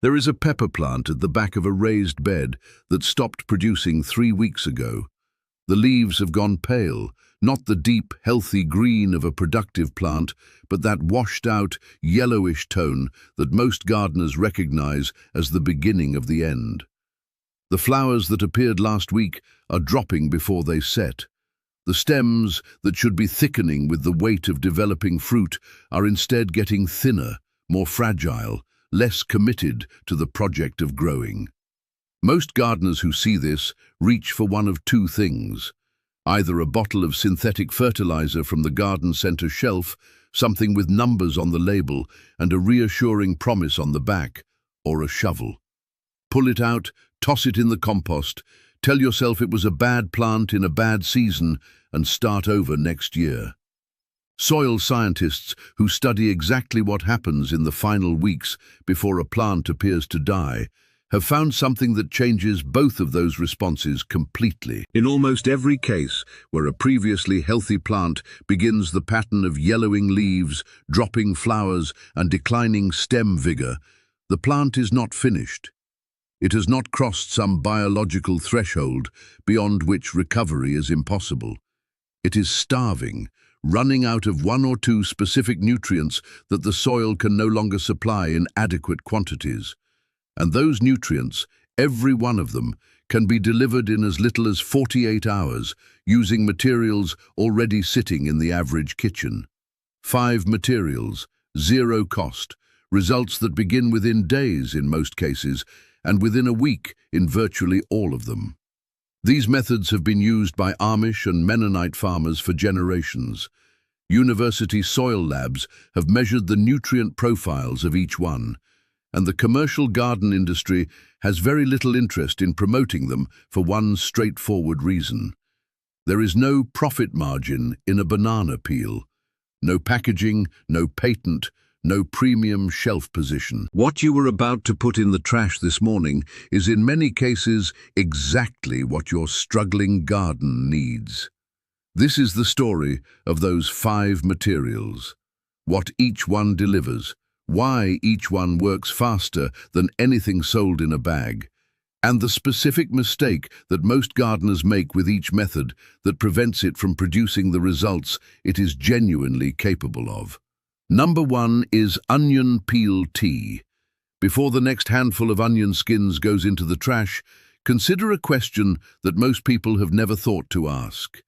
There is a pepper plant at the back of a raised bed that stopped producing 3 weeks ago. The leaves have gone pale, not the deep, healthy green of a productive plant, but that washed-out, yellowish tone that most gardeners recognize as the beginning of the end. The flowers that appeared last week are dropping before they set. The stems that should be thickening with the weight of developing fruit are instead getting thinner, more fragile, less committed to the project of growing. Most gardeners who see this reach for one of two things: either a bottle of synthetic fertilizer from the garden center shelf, something with numbers on the label and a reassuring promise on the back, or a shovel. Pull it out, toss it in the compost, tell yourself it was a bad plant in a bad season, and start over next year. Soil scientists who study exactly what happens in the final weeks before a plant appears to die have found something that changes both of those responses completely. In almost every case where a previously healthy plant begins the pattern of yellowing leaves, dropping flowers, and declining stem vigor, the plant is not finished. It has not crossed some biological threshold beyond which recovery is impossible. It is starving, running out of one or two specific nutrients that the soil can no longer supply in adequate quantities. And those nutrients, every one of them, can be delivered in as little as 48 hours using materials already sitting in the average kitchen. 5 materials, 0 cost, results that begin within days in most cases, and within a week in virtually all of them. These methods have been used by Amish and Mennonite farmers for generations. University soil labs have measured the nutrient profiles of each one, and the commercial garden industry has very little interest in promoting them for one straightforward reason. There is no profit margin in a banana peel, no packaging, no patent, no premium shelf position. What you were about to put in the trash this morning is in many cases exactly what your struggling garden needs. This is the story of those 5 materials, what each one delivers, why each one works faster than anything sold in a bag, and the specific mistake that most gardeners make with each method that prevents it from producing the results it is genuinely capable of. Number 1 is onion peel tea. Before the next handful of onion skins goes into the trash, consider a question that most people have never thought to ask.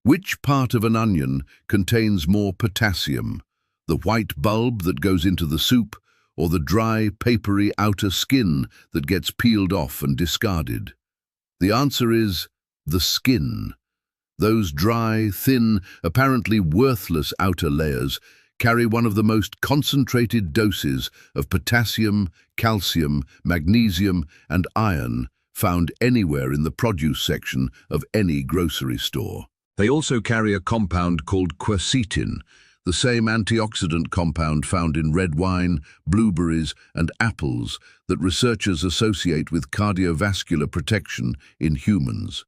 Which part of an onion contains more potassium? The white bulb that goes into the soup, or the dry, papery outer skin that gets peeled off and discarded? The answer is the skin. Those dry, thin, apparently worthless outer layers carry one of the most concentrated doses of potassium, calcium, magnesium, and iron found anywhere in the produce section of any grocery store. They also carry a compound called quercetin, the same antioxidant compound found in red wine, blueberries, and apples that researchers associate with cardiovascular protection in humans.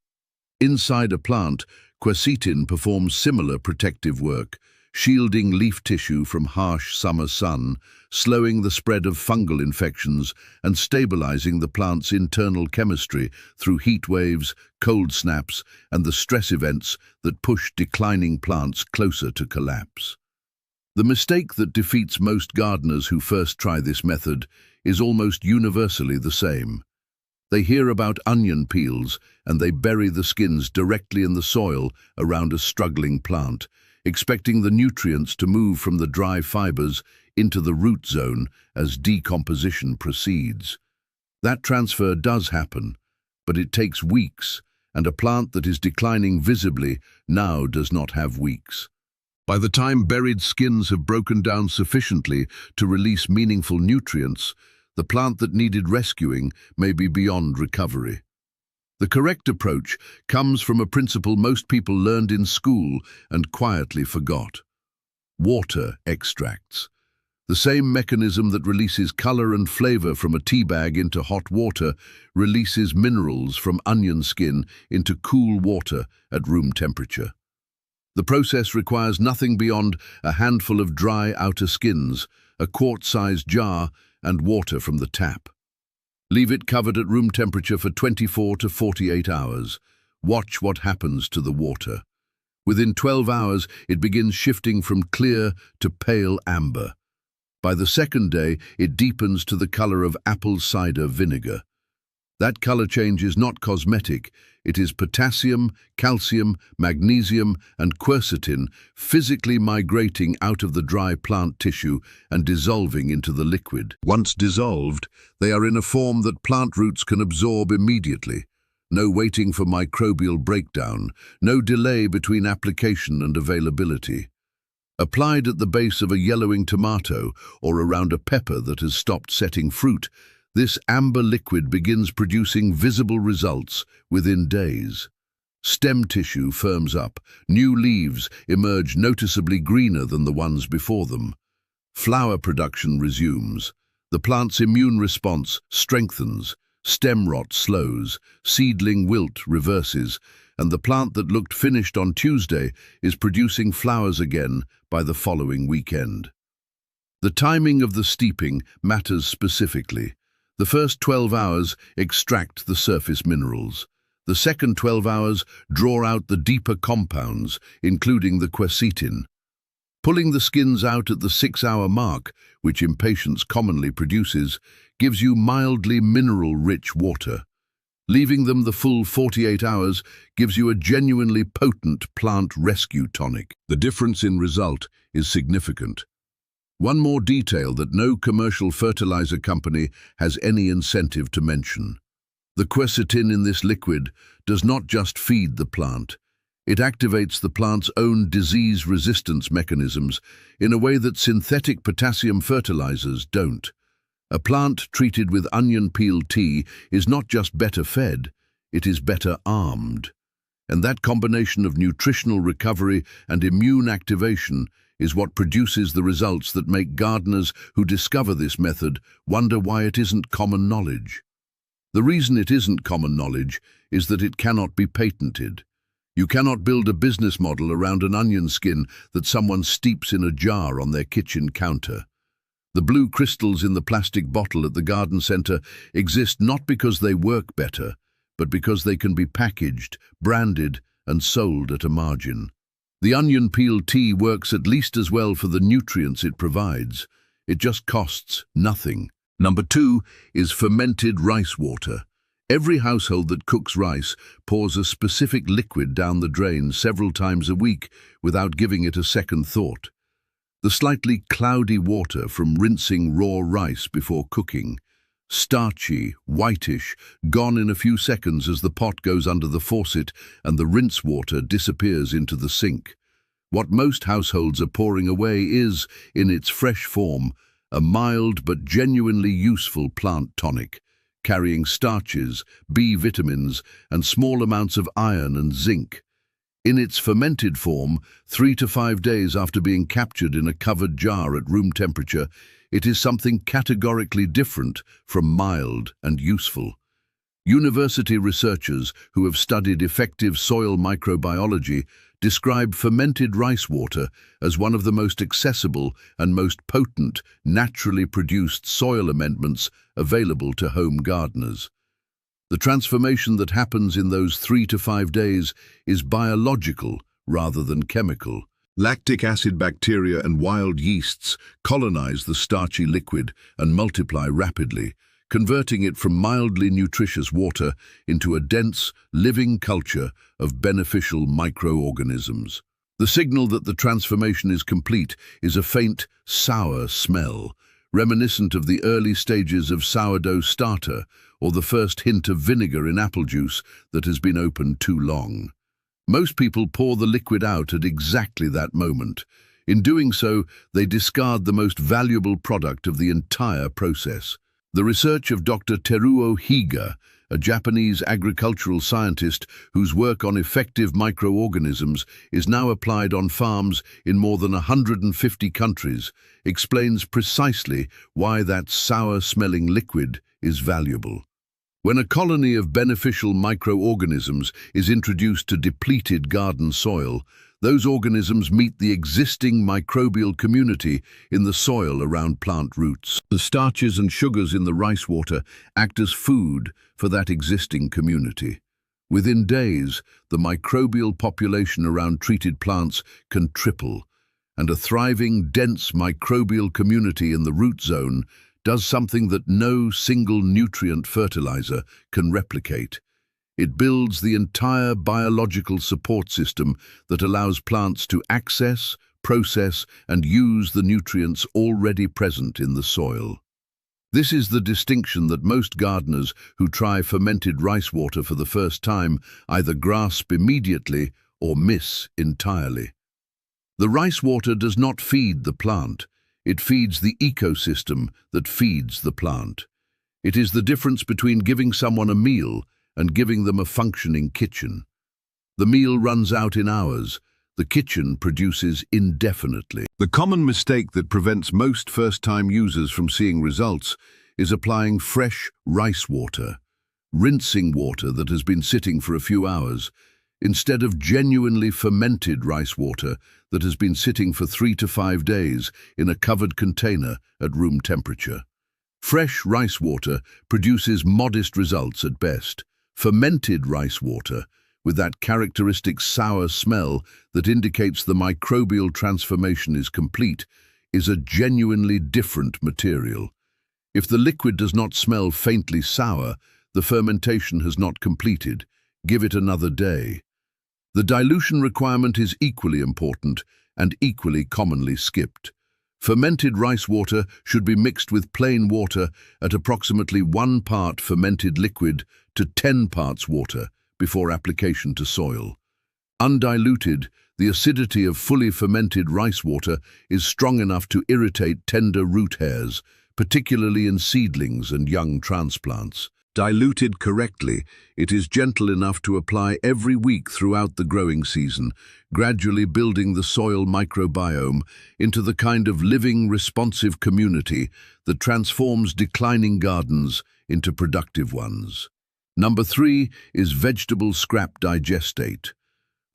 Inside a plant, quercetin performs similar protective work, shielding leaf tissue from harsh summer sun, slowing the spread of fungal infections, and stabilizing the plant's internal chemistry through heat waves, cold snaps, and the stress events that push declining plants closer to collapse. The mistake that defeats most gardeners who first try this method is almost universally the same. They hear about onion peels and they bury the skins directly in the soil around a struggling plant, expecting the nutrients to move from the dry fibers into the root zone as decomposition proceeds. That transfer does happen, but it takes weeks, and a plant that is declining visibly now does not have weeks. By the time buried skins have broken down sufficiently to release meaningful nutrients, the plant that needed rescuing may be beyond recovery. The correct approach comes from a principle most people learned in school and quietly forgot: water extracts. The same mechanism that releases color and flavor from a tea bag into hot water releases minerals from onion skin into cool water at room temperature. The process requires nothing beyond a handful of dry outer skins, a quart-sized jar, and water from the tap. Leave it covered at room temperature for 24 to 48 hours. Watch what happens to the water. Within 12 hours, it begins shifting from clear to pale amber. By the second day, it deepens to the color of apple cider vinegar. That color change is not cosmetic. It is potassium, calcium, magnesium, and quercetin physically migrating out of the dry plant tissue and dissolving into the liquid. Once dissolved, they are in a form that plant roots can absorb immediately. No waiting for microbial breakdown, no delay between application and availability. Applied at the base of a yellowing tomato or around a pepper that has stopped setting fruit, this amber liquid begins producing visible results within days. Stem tissue firms up, new leaves emerge noticeably greener than the ones before them. Flower production resumes. The plant's immune response strengthens, stem rot slows, seedling wilt reverses, and the plant that looked finished on Tuesday is producing flowers again by the following weekend. The timing of the steeping matters specifically. The first 12 hours extract the surface minerals. The second 12 hours draw out the deeper compounds, including the quercetin. Pulling the skins out at the 6-hour mark, which impatience commonly produces, gives you mildly mineral-rich water. Leaving them the full 48 hours gives you a genuinely potent plant rescue tonic. The difference in result is significant. One more detail that no commercial fertilizer company has any incentive to mention. The quercetin in this liquid does not just feed the plant. It activates the plant's own disease resistance mechanisms in a way that synthetic potassium fertilizers don't. A plant treated with onion peel tea is not just better fed, it is better armed. And that combination of nutritional recovery and immune activation is what produces the results that make gardeners who discover this method wonder why it isn't common knowledge. The reason it isn't common knowledge is that it cannot be patented. You cannot build a business model around an onion skin that someone steeps in a jar on their kitchen counter. The blue crystals in the plastic bottle at the garden center exist not because they work better, but because they can be packaged, branded, and sold at a margin. The onion peel tea works at least as well for the nutrients it provides. It just costs nothing. Number 2 is fermented rice water. Every household that cooks rice pours a specific liquid down the drain several times a week without giving it a second thought. The slightly cloudy water from rinsing raw rice before cooking, starchy, whitish, gone in a few seconds as the pot goes under the faucet and the rinse water disappears into the sink. What most households are pouring away is, in its fresh form, a mild but genuinely useful plant tonic, carrying starches, B vitamins, and small amounts of iron and zinc. In its fermented form, 3 to 5 days after being captured in a covered jar at room temperature, it is something categorically different from mild and useful. University researchers who have studied effective soil microbiology describe fermented rice water as one of the most accessible and most potent naturally produced soil amendments available to home gardeners. The transformation that happens in those 3 to 5 days is biological rather than chemical. Lactic acid bacteria and wild yeasts colonize the starchy liquid and multiply rapidly, converting it from mildly nutritious water into a dense, living culture of beneficial microorganisms. The signal that the transformation is complete is a faint, sour smell, reminiscent of the early stages of sourdough starter or the first hint of vinegar in apple juice that has been opened too long. Most people pour the liquid out at exactly that moment. In doing so, they discard the most valuable product of the entire process. The research of Dr. Teruo Higa, a Japanese agricultural scientist whose work on effective microorganisms is now applied on farms in more than 150 countries, explains precisely why that sour-smelling liquid is valuable. When a colony of beneficial microorganisms is introduced to depleted garden soil, Those organisms meet the existing microbial community in the soil around plant roots. The starches and sugars in the rice water act as food for that existing community. Within days, the microbial population around treated plants can triple, and a thriving, dense microbial community in the root zone does something that no single nutrient fertilizer can replicate. It builds the entire biological support system that allows plants to access, process, and use the nutrients already present in the soil. This is the distinction that most gardeners who try fermented rice water for the first time either grasp immediately or miss entirely. The rice water does not feed the plant. It feeds the ecosystem that feeds the plant. It is the difference between giving someone a meal and giving them a functioning kitchen. The meal runs out in hours. The kitchen produces indefinitely. The common mistake that prevents most first-time users from seeing results is applying fresh rice water, rinsing water that has been sitting for a few hours, instead of genuinely fermented rice water that has been sitting for 3 to 5 days in a covered container at room temperature. Fresh rice water produces modest results at best. Fermented rice water, with that characteristic sour smell that indicates the microbial transformation is complete, is a genuinely different material. If the liquid does not smell faintly sour, the fermentation has not completed. Give it another day. The dilution requirement is equally important and equally commonly skipped. Fermented rice water should be mixed with plain water at approximately 1 part fermented liquid to 10 parts water before application to soil. Undiluted, the acidity of fully fermented rice water is strong enough to irritate tender root hairs, particularly in seedlings and young transplants. Diluted correctly, it is gentle enough to apply every week throughout the growing season, gradually building the soil microbiome into the kind of living, responsive community that transforms declining gardens into productive ones. Number 3 is vegetable scrap digestate.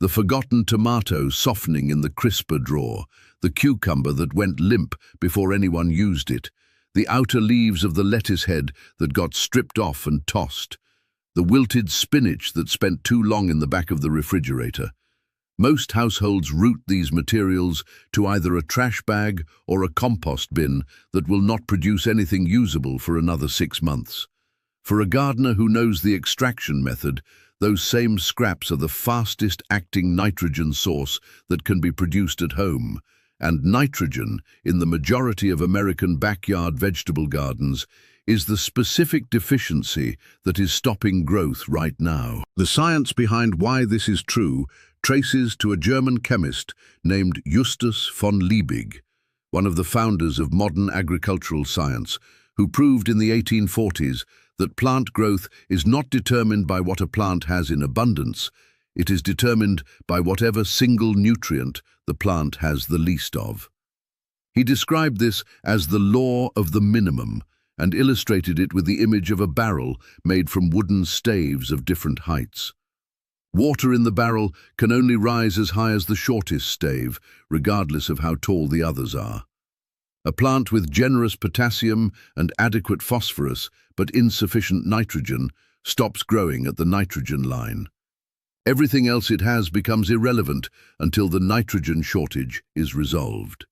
The forgotten tomato softening in the crisper drawer, the cucumber that went limp before anyone used it, the outer leaves of the lettuce head that got stripped off and tossed, the wilted spinach that spent too long in the back of the refrigerator. Most households route these materials to either a trash bag or a compost bin that will not produce anything usable for another 6 months. For a gardener who knows the extraction method, those same scraps are the fastest acting nitrogen source that can be produced at home. And nitrogen, in the majority of American backyard vegetable gardens, is the specific deficiency that is stopping growth right now. The science behind why this is true traces to a German chemist named Justus von Liebig, one of the founders of modern agricultural science, who proved in the 1840s that plant growth is not determined by what a plant has in abundance. It is determined by whatever single nutrient the plant has the least of. He described this as the law of the minimum and illustrated it with the image of a barrel made from wooden staves of different heights. Water in the barrel can only rise as high as the shortest stave, regardless of how tall the others are. A plant with generous potassium and adequate phosphorus, but insufficient nitrogen, stops growing at the nitrogen line. Everything else it has becomes irrelevant until the nitrogen shortage is resolved.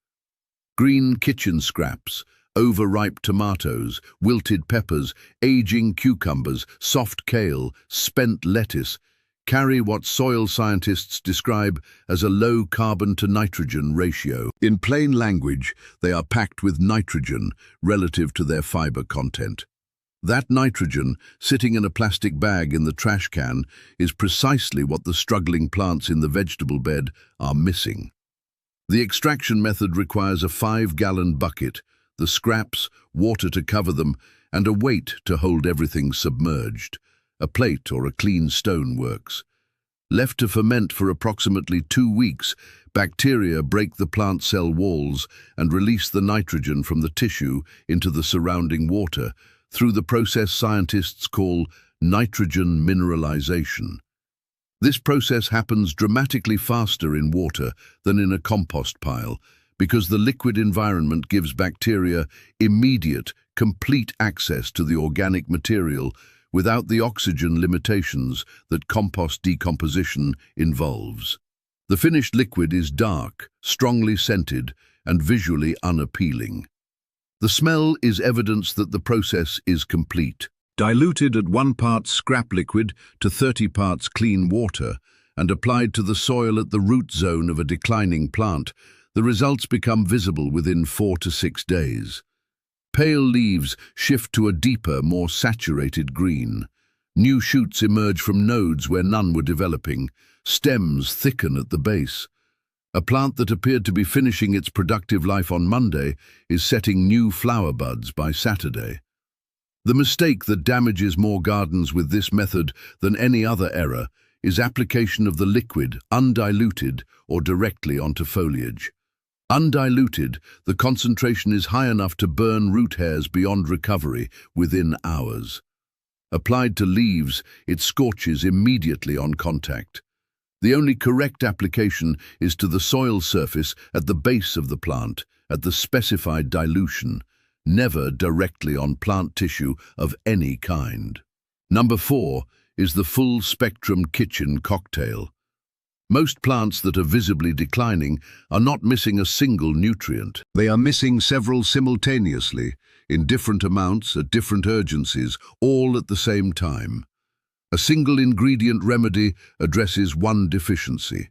Green kitchen scraps, overripe tomatoes, wilted peppers, aging cucumbers, soft kale, spent lettuce, carry what soil scientists describe as a low carbon-to-nitrogen ratio. In plain language, they are packed with nitrogen relative to their fiber content. That nitrogen, sitting in a plastic bag in the trash can, is precisely what the struggling plants in the vegetable bed are missing. The extraction method requires a 5-gallon bucket, the scraps, water to cover them, and a weight to hold everything submerged. A plate or a clean stone works. Left to ferment for approximately 2 weeks, bacteria break the plant cell walls and release the nitrogen from the tissue into the surrounding water through the process scientists call nitrogen mineralization. This process happens dramatically faster in water than in a compost pile because the liquid environment gives bacteria immediate, complete access to the organic material without the oxygen limitations that compost decomposition involves. The finished liquid is dark, strongly scented, and visually unappealing. The smell is evidence that the process is complete. Diluted at 1 part scrap liquid to 30 parts clean water and applied to the soil at the root zone of a declining plant, the results become visible within 4 to 6 days. Pale leaves shift to a deeper, more saturated green. New shoots emerge from nodes where none were developing. Stems thicken at the base. A plant that appeared to be finishing its productive life on Monday is setting new flower buds by Saturday. The mistake that damages more gardens with this method than any other error is application of the liquid, undiluted, or directly onto foliage. Undiluted, the concentration is high enough to burn root hairs beyond recovery within hours. Applied to leaves, it scorches immediately on contact. The only correct application is to the soil surface at the base of the plant, at the specified dilution, never directly on plant tissue of any kind. Number 4 is the full-spectrum kitchen cocktail. Most plants that are visibly declining are not missing a single nutrient. They are missing several simultaneously, in different amounts, at different urgencies, all at the same time. A single ingredient remedy addresses one deficiency.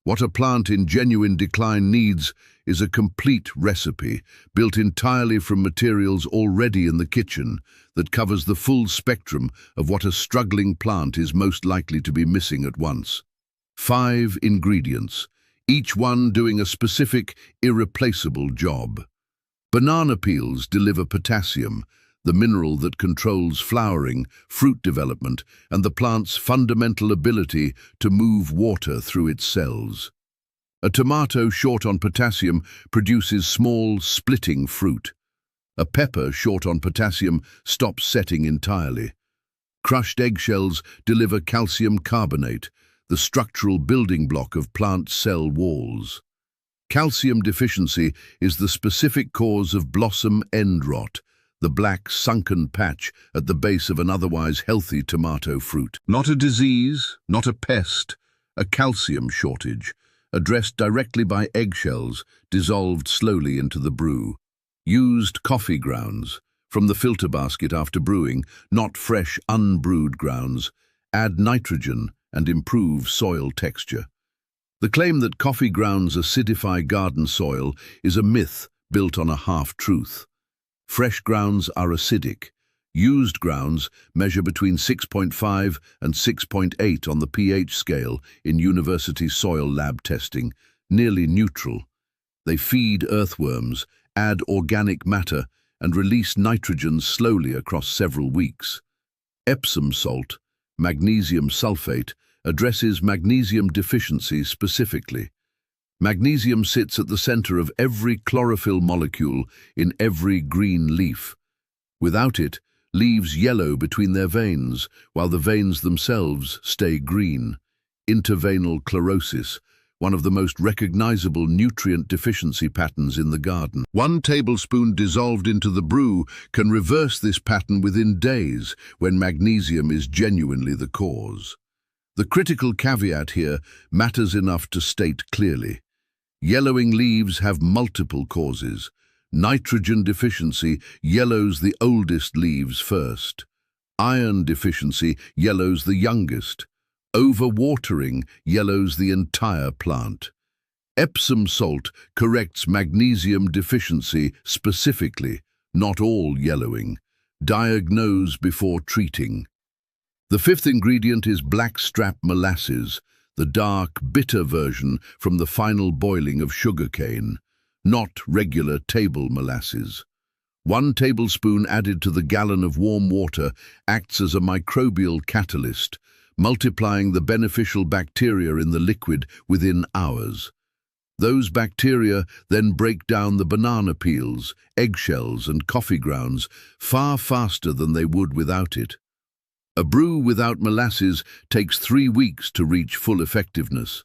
What a plant in genuine decline needs is a complete recipe built entirely from materials already in the kitchen that covers the full spectrum of what a struggling plant is most likely to be missing at once. 5 ingredients, each one doing a specific, irreplaceable job. Banana peels deliver potassium, the mineral that controls flowering, fruit development, and the plant's fundamental ability to move water through its cells. A tomato short on potassium produces small, splitting fruit. A pepper short on potassium stops setting entirely. Crushed eggshells deliver calcium carbonate, the structural building block of plant cell walls. Calcium deficiency is the specific cause of blossom end rot, the black sunken patch at the base of an otherwise healthy tomato fruit. Not a disease, not a pest, a calcium shortage, addressed directly by eggshells dissolved slowly into the brew. Used coffee grounds, from the filter basket after brewing, not fresh unbrewed grounds, add nitrogen and improve soil texture. The claim that coffee grounds acidify garden soil is a myth built on a half-truth. Fresh grounds are acidic. Used grounds measure between 6.5 and 6.8 on the pH scale in university soil lab testing, nearly neutral. They feed earthworms, add organic matter, and release nitrogen slowly across several weeks. Epsom salt, magnesium sulfate, addresses magnesium deficiency specifically. Magnesium sits at the center of every chlorophyll molecule in every green leaf. Without it, leaves yellow between their veins, while the veins themselves stay green. Interveinal chlorosis, one of the most recognizable nutrient deficiency patterns in the garden. 1 tablespoon dissolved into the brew can reverse this pattern within days when magnesium is genuinely the cause. The critical caveat here matters enough to state clearly. Yellowing leaves have multiple causes. Nitrogen deficiency yellows the oldest leaves first. Iron deficiency yellows the youngest. Overwatering yellows the entire plant. Epsom salt corrects magnesium deficiency specifically, not all yellowing. Diagnose before treating. The 5th ingredient is blackstrap molasses, the dark, bitter version from the final boiling of sugarcane, not regular table molasses. 1 tablespoon added to the gallon of warm water acts as a microbial catalyst, multiplying the beneficial bacteria in the liquid within hours. Those bacteria then break down the banana peels, eggshells, and coffee grounds far faster than they would without it. A brew without molasses takes 3 weeks to reach full effectiveness.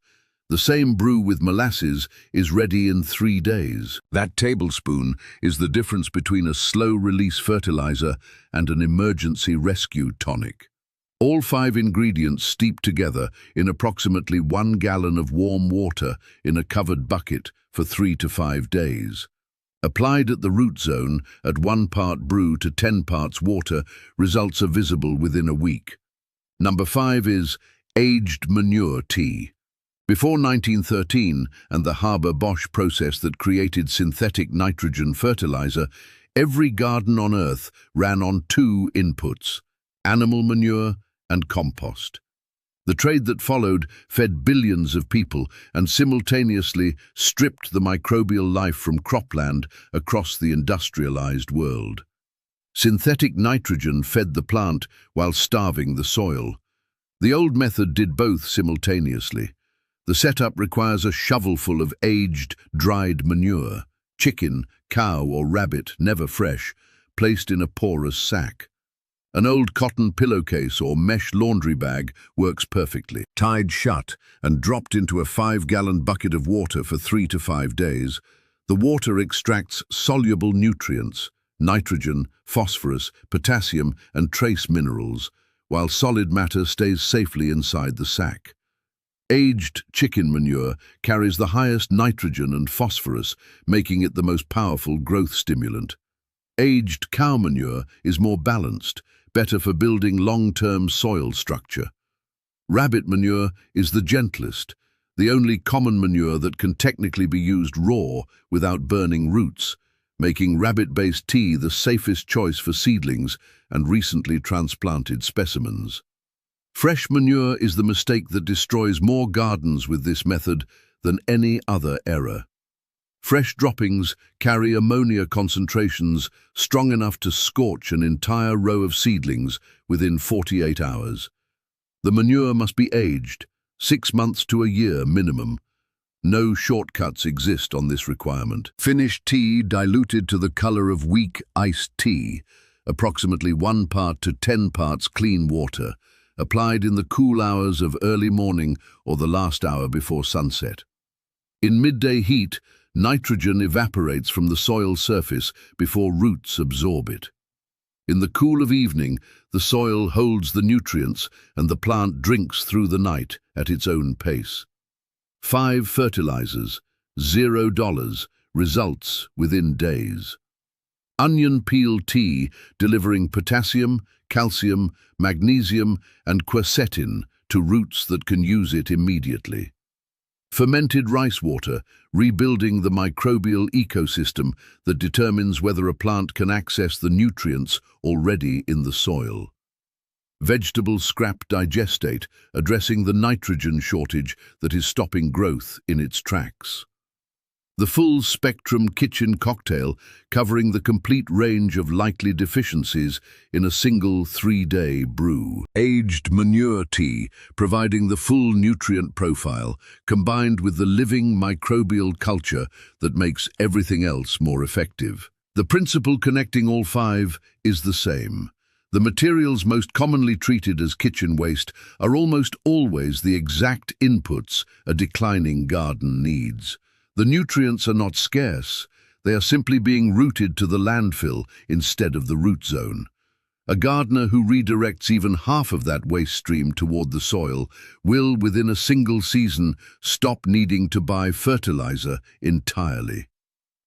The same brew with molasses is ready in 3 days. That tablespoon is the difference between a slow-release fertilizer and an emergency rescue tonic. All 5 ingredients steep together in approximately 1 gallon of warm water in a covered bucket for 3 to 5 days. Applied at the root zone at 1 part brew to 10 parts water, results are visible within a week. Number 5 is aged manure tea. Before 1913 and the Haber-Bosch process that created synthetic nitrogen fertilizer, every garden on Earth ran on 2 inputs: animal manure and compost. The trade that followed fed billions of people and simultaneously stripped the microbial life from cropland across the industrialized world. Synthetic nitrogen fed the plant while starving the soil. The old method did both simultaneously. The setup requires a shovelful of aged, dried manure, chicken, cow or rabbit, never fresh, placed in a porous sack. An old cotton pillowcase or mesh laundry bag works perfectly. Tied shut and dropped into a 5-gallon bucket of water for 3 to 5 days, the water extracts soluble nutrients, nitrogen, phosphorus, potassium and trace minerals, while solid matter stays safely inside the sack. Aged chicken manure carries the highest nitrogen and phosphorus, making it the most powerful growth stimulant. Aged cow manure is more balanced, better for building long-term soil structure. Rabbit manure is the gentlest, the only common manure that can technically be used raw without burning roots, making rabbit-based tea the safest choice for seedlings and recently transplanted specimens. Fresh manure is the mistake that destroys more gardens with this method than any other error. Fresh droppings carry ammonia concentrations strong enough to scorch an entire row of seedlings within 48 hours. The manure must be aged, 6 months to a year minimum. No shortcuts exist on this requirement. Finished tea diluted to the color of weak iced tea, approximately 1 part to 10 parts clean water, applied in the cool hours of early morning or the last hour before sunset. In midday heat, nitrogen evaporates from the soil surface before roots absorb it. In the cool of evening, the soil holds the nutrients and the plant drinks through the night at its own pace. 5 fertilizers, $0, results within days. Onion peel tea delivering potassium, calcium, magnesium and quercetin to roots that can use it immediately. Fermented rice water, rebuilding the microbial ecosystem that determines whether a plant can access the nutrients already in the soil. Vegetable scrap digestate, addressing the nitrogen shortage that is stopping growth in its tracks. The full-spectrum kitchen cocktail covering the complete range of likely deficiencies in a single 3-day brew. Aged manure tea, providing the full nutrient profile, combined with the living microbial culture that makes everything else more effective. The principle connecting all 5 is the same. The materials most commonly treated as kitchen waste are almost always the exact inputs a declining garden needs. The nutrients are not scarce, they are simply being routed to the landfill instead of the root zone. A gardener who redirects even half of that waste stream toward the soil will, within a single season, stop needing to buy fertilizer entirely.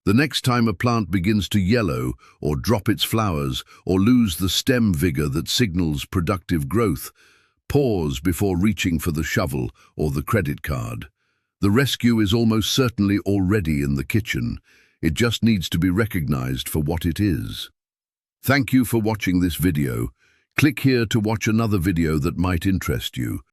The next time a plant begins to yellow or drop its flowers or lose the stem vigor that signals productive growth, pause before reaching for the shovel or the credit card. The rescue is almost certainly already in the kitchen. It just needs to be recognized for what it is. Thank you for watching this video. Click here to watch another video that might interest you.